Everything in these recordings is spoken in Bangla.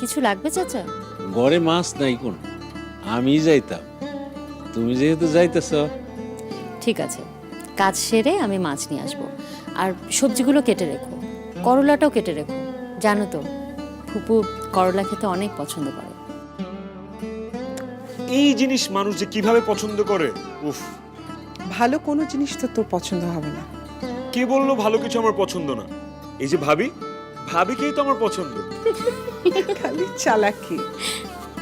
কিছু লাগবে চাচা? ঘরে মাছ নাই কোন, আমি যাইতাম, তুমি যেহেতু যাইতেছ। ঠিক আছে, কাজ সেরে আমি মাছ নিয়ে আসবো। আর সবজিগুলো কেটে রেখো, করলাটাও কেটে রেখো। জানো তো ফুপু করলা খেতে অনেক পছন্দ করে। এই জিনিস মানুষ যে কিভাবে পছন্দ করে, উফ। ভালো কোনো জিনিস তো তোর পছন্দ হবে না। কে বললো ভালো কিছু আমার পছন্দ না? এই যে ভাবি, ভাবিকেই তো আমার পছন্দ। খালি চালাকি।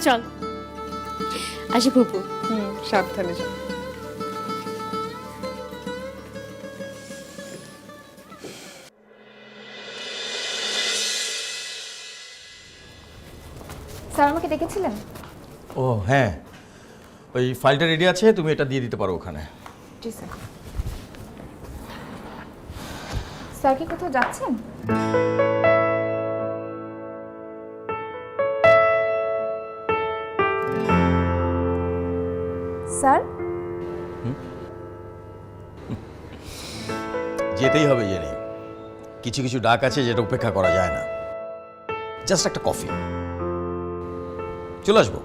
চল আসি ফুপু। সাবধানে যা। স্যার আমাকে ডেকেছিলেন? ও হ্যাঁ, ওই ফাইলটা রেডি আছে, তুমি এটা দিয়ে দিতে পারো ওখানে। জি স্যার। স্যার কি কোথাও যাচ্ছেন? স্যার যেতেই হবে জেনে, কিছু কিছু ডাক আছে যেটা উপেক্ষা করা যায় না। জাস্ট একটা কফি, চলে আসবো।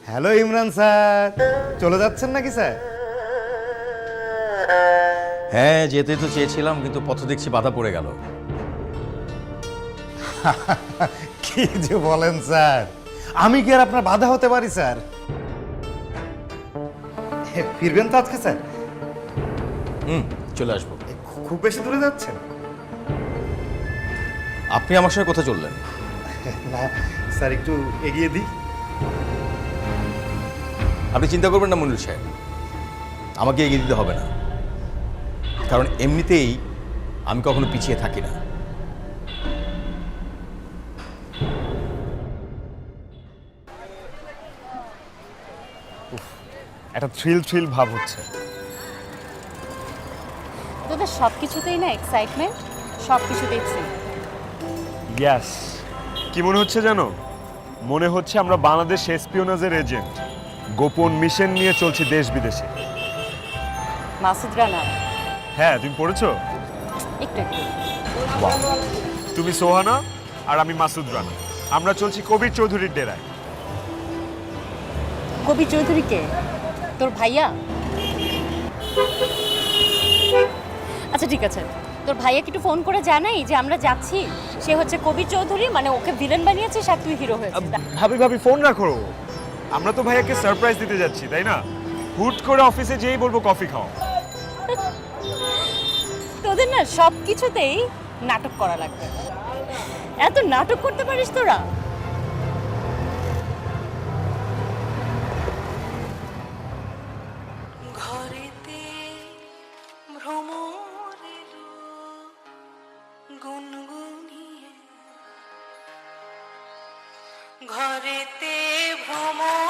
হ্যালো ইমরান স্যার, চলে যাচ্ছেন নাকি স্যার? হ্যাঁ যেতে তো চেয়েছিলাম, কিন্তু পথ দেখছি বাধা পড়ে গেল। কি যে বলেন স্যার, আমি কি আর আপনার বাধা হতে পারি স্যার? ফিরবেন তো আজকে স্যার? চলে আসবো। খুব বেশি দূরে যাচ্ছেন? আপনি আমার সঙ্গে কোথায় চললেন? না স্যার, একটু এগিয়ে দিই। আপনি চিন্তা করবেন না মনির সাহেব, আমাকে এগিয়ে দিতে হবে না, কারণ এমনিতেই আমি কখনো পিছিয়ে থাকি না। একটা থ্রিল ভাব হচ্ছে। তোদের সব কিছুতেই না এক্সাইটমেন্ট, সব কিছুতেই থ্রিল। ইয়েস। কি মনে হচ্ছে জানো? মনে হচ্ছে আমরা বাংলাদেশ এসপিওনাজের এজেন্ট, গোপন মিশন নিয়ে চলছি দেশ বিদেশে। মাসুদ রানা হ্যাঁ, তুমি পড়েছো? একটু একটু। তুমি সোহানা আর আমি মাসুদ রানা, আমরা চলছি কবির চৌধুরীর ডেরায়। কবি চৌধুরী কে? তোর ভাইয়া? আচ্ছা ঠিক আছে, তোর ভাইয়াকে একটু ফোন করে জানাই যে আমরা যাচ্ছি। সে হচ্ছে কবি চৌধুরী, মানে ওকে ভিলেন বানিয়েছিস আর তুই হিরো হয়েছিস। ভাবি ফোন রাখো, আমরা তো ভাইয়াকে সারপ্রাইজ দিতে যাচ্ছি, তাই না? হুট করে অফিসে যেই বলবো কফি খাও। তোদের না সব কিছুতেই নাটক করা লাগবে। এত নাটক করতে পারিস তোরা? ঘরেতে ভ্রমর এলো গুনগুনিয়ে, ঘরেতে ভ্রমর